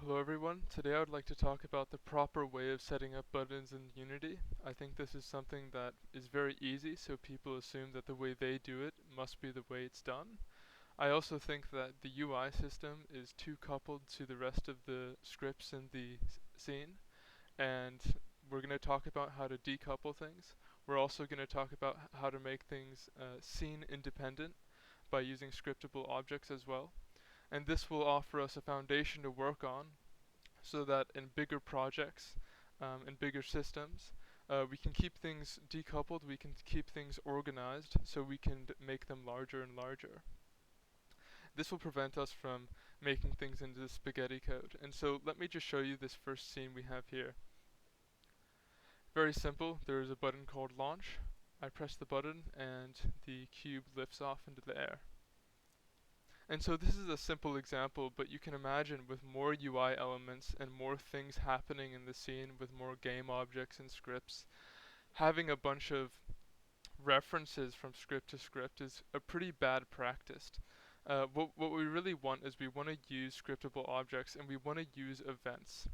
Hello everyone, today I would like to talk about the proper way of setting up buttons in Unity. I think this is something that is very easy, so people assume that the way they do it must be the way it's done. I also think that the UI system is too coupled to the rest of the scripts in the scene, and we're going to talk about how to decouple things. We're also going to talk about how to make things scene independent by using scriptable objects as well. And this will offer us a foundation to work on so that in bigger projects and bigger systems, we can keep things decoupled, we can keep things organized, so we can make them larger and larger. This will prevent us from making things into spaghetti code. And so let me just show you this first scene we have here. Very simple, there is a button called launch. I press the button and the cube lifts off into the air. And so this is a simple example, but you can imagine with more UI elements and more things happening in the scene with more game objects and scripts, having a bunch of references from script to script is a pretty bad practice. What we really want is we want to use scriptable objects and we want to use events.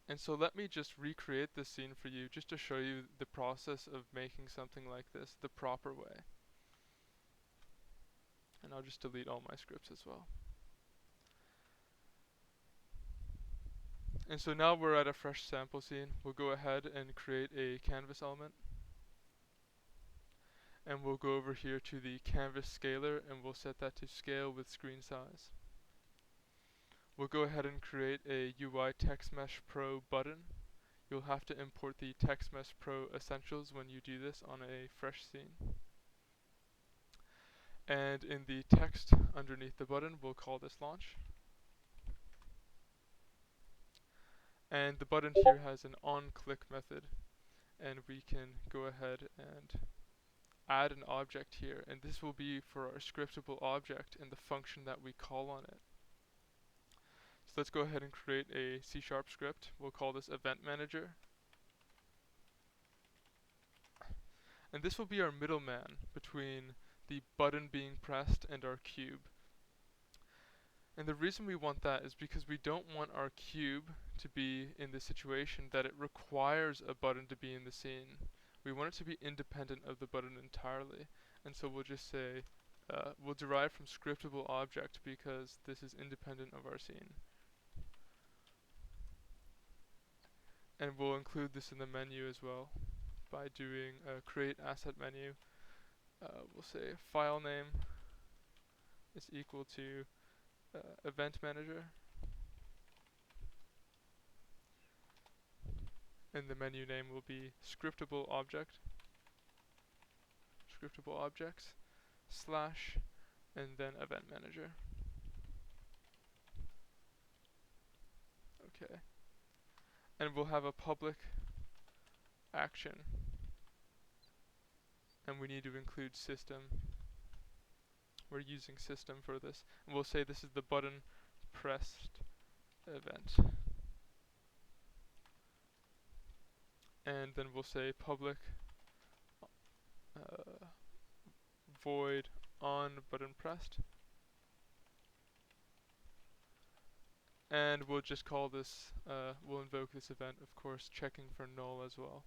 And so let me just recreate this scene for you just to show you the process of making something like this the proper way. And I'll just delete all my scripts as well. And so now we're at a fresh sample scene. We'll go ahead and create a canvas element. And we'll go over here to the canvas scaler and we'll set that to scale with screen size. We'll go ahead and create a UI Text Mesh Pro button. You'll have to import the Text Mesh Pro essentials when you do this on a fresh scene. And in the text underneath the button, we'll call this launch. And the button here has an onClick method, and we can go ahead and add an object here, and this will be for our scriptable object and the function that we call on it. So let's go ahead and create a C# script. We'll call this event manager. And this will be our middleman between the button being pressed and our cube. And the reason we want that is because we don't want our cube to be in the situation that it requires a button to be in the scene. We want it to be independent of the button entirely. And so we'll just say, we'll derive from scriptable object because this is independent of our scene. And we'll include this in the menu as well by doing create asset menu. We'll say file name is equal to event manager, and the menu name will be scriptable objects slash and then event manager. Okay, and we'll have a public action, and we need to include system. We're using system for this, and we'll say this is the button pressed event. And then we'll say public void on button pressed, and we'll just call this, we'll invoke this event, of course, checking for null as well.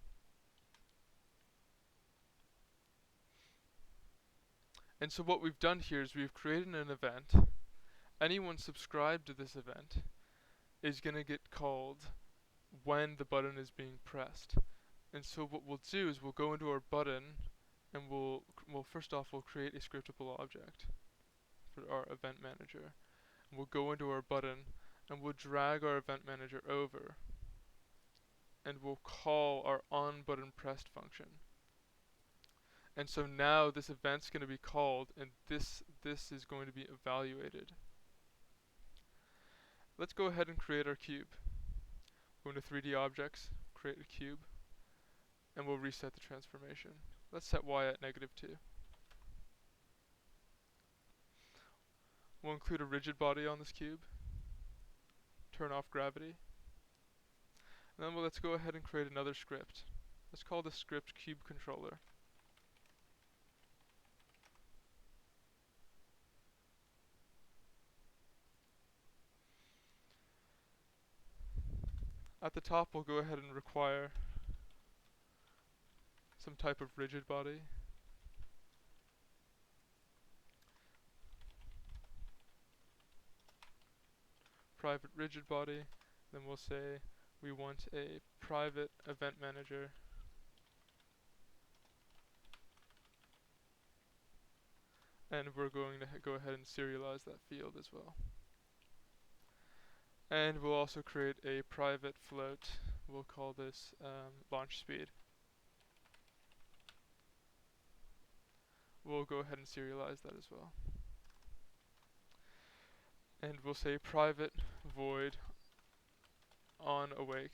And so what we've done here is we've created an event. Anyone subscribed to this event is going to get called when the button is being pressed. And so what we'll do is we'll go into our button and we'll first off we'll create a scriptable object for our event manager. And we'll go into our button and we'll drag our event manager over and we'll call our onButtonPressed function. And so now this event's going to be called and this is going to be evaluated. Let's go ahead and create our cube. Go into 3D objects, create a cube, and we'll reset the transformation. Let's set y at -2. We'll include a rigid body on this cube, turn off gravity, and then let's go ahead and create another script. Let's call this script cube controller. At the top we'll go ahead and require some type of rigid body. Private rigid body. Then we'll say we want a private event manager. And we're going to go ahead and serialize that field as well. And we'll also create a private float. We'll call this launch speed. We'll go ahead and serialize that as well. And we'll say private void on awake.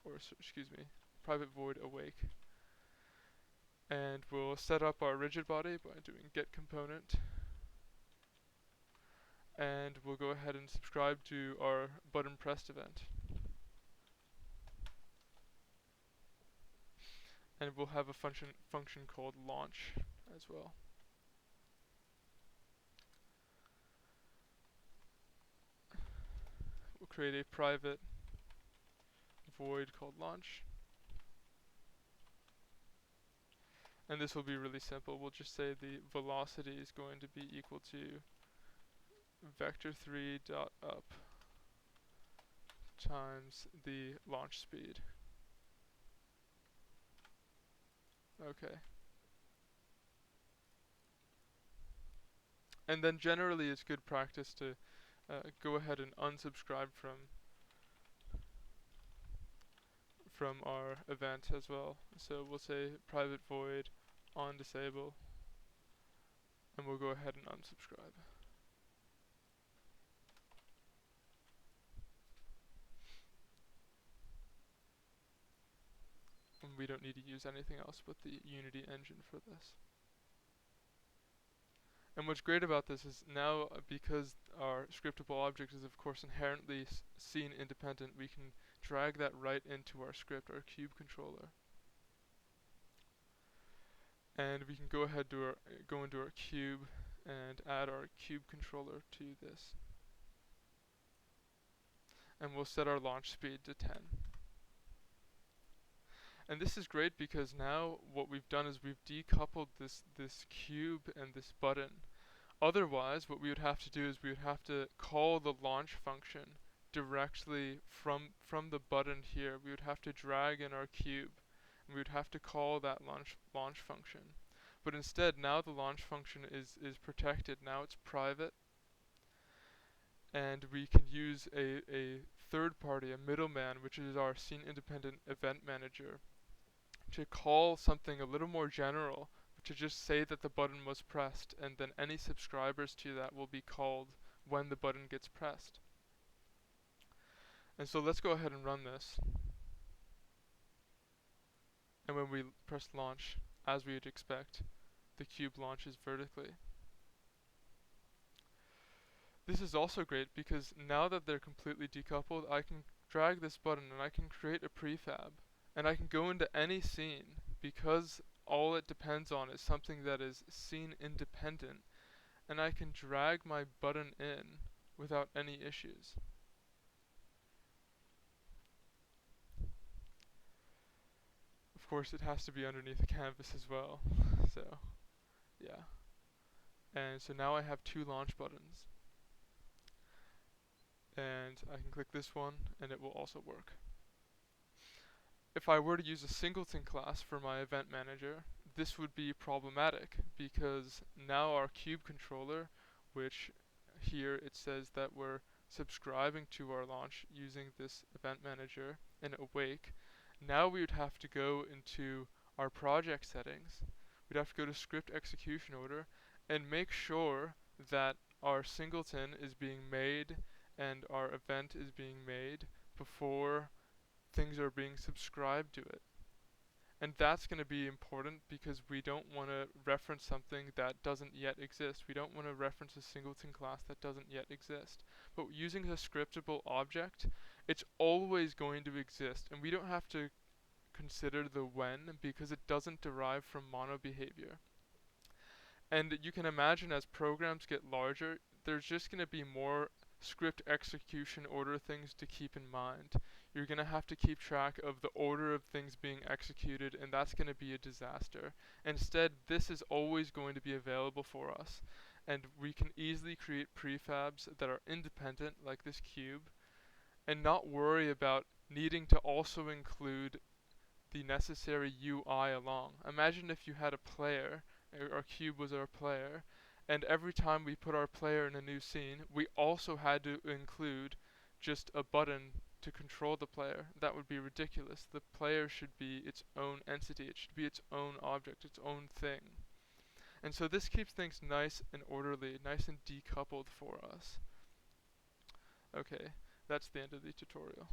Or, excuse me, private void awake. And we'll set up our rigid body by doing get component. And we'll go ahead and subscribe to our button pressed event. And we'll have a function called launch as well. We'll create a private void called launch. And this will be really simple. We'll just say the velocity is going to be equal to vector3.up times the launch speed. Okay. And then generally it's good practice to go ahead and unsubscribe from our event as well. So we'll say private void on disable, and we'll go ahead and unsubscribe. And we don't need to use anything else but the Unity engine for this. And what's great about this is now, because our scriptable object is of course inherently scene independent, we can drag that right into our script, our cube controller. And we can go ahead to go into our cube and add our cube controller to this. And we'll set our launch speed to 10. And this is great because now what we've done is we've decoupled this cube and this button. Otherwise, what we would have to do is we would have to call the launch function directly from the button here. We would have to drag in our cube, and we would have to call that launch function. But instead, now the launch function is protected. Now it's private, and we can use a third party, a middleman, which is our scene independent event manager, to call something a little more general, to just say that the button was pressed, and then any subscribers to that will be called when the button gets pressed. And so let's go ahead and run this. And when we press launch, as we would expect, the cube launches vertically. This is also great because now that they're completely decoupled, I can drag this button and I can create a prefab. And I can go into any scene because all it depends on is something that is scene independent, and I can drag my button in without any issues. Of course, it has to be underneath the canvas as well. So, yeah. And so now I have two launch buttons. And I can click this one, and it will also work. If I were to use a singleton class for my event manager, this would be problematic because now our cube controller, which here it says that we're subscribing to our launch using this event manager in awake, now we would have to go into our project settings. We'd have to go to script execution order and make sure that our singleton is being made and our event is being made before things are being subscribed to it. And that's going to be important because we don't want to reference something that doesn't yet exist. We don't want to reference a singleton class that doesn't yet exist. But using a scriptable object, it's always going to exist, and we don't have to consider the when because it doesn't derive from mono behavior. And you can imagine as programs get larger, there's just going to be more script execution order things to keep in mind. You're going to have to keep track of the order of things being executed, and that's going to be a disaster. Instead, this is always going to be available for us, and we can easily create prefabs that are independent, like this cube, and not worry about needing to also include the necessary UI along. Imagine if you had a player, our cube was our player, and every time we put our player in a new scene, we also had to include just a button to control the player. That would be ridiculous. The player should be its own entity. It should be its own object, its own thing. And so this keeps things nice and orderly, nice and decoupled for us. Okay, that's the end of the tutorial.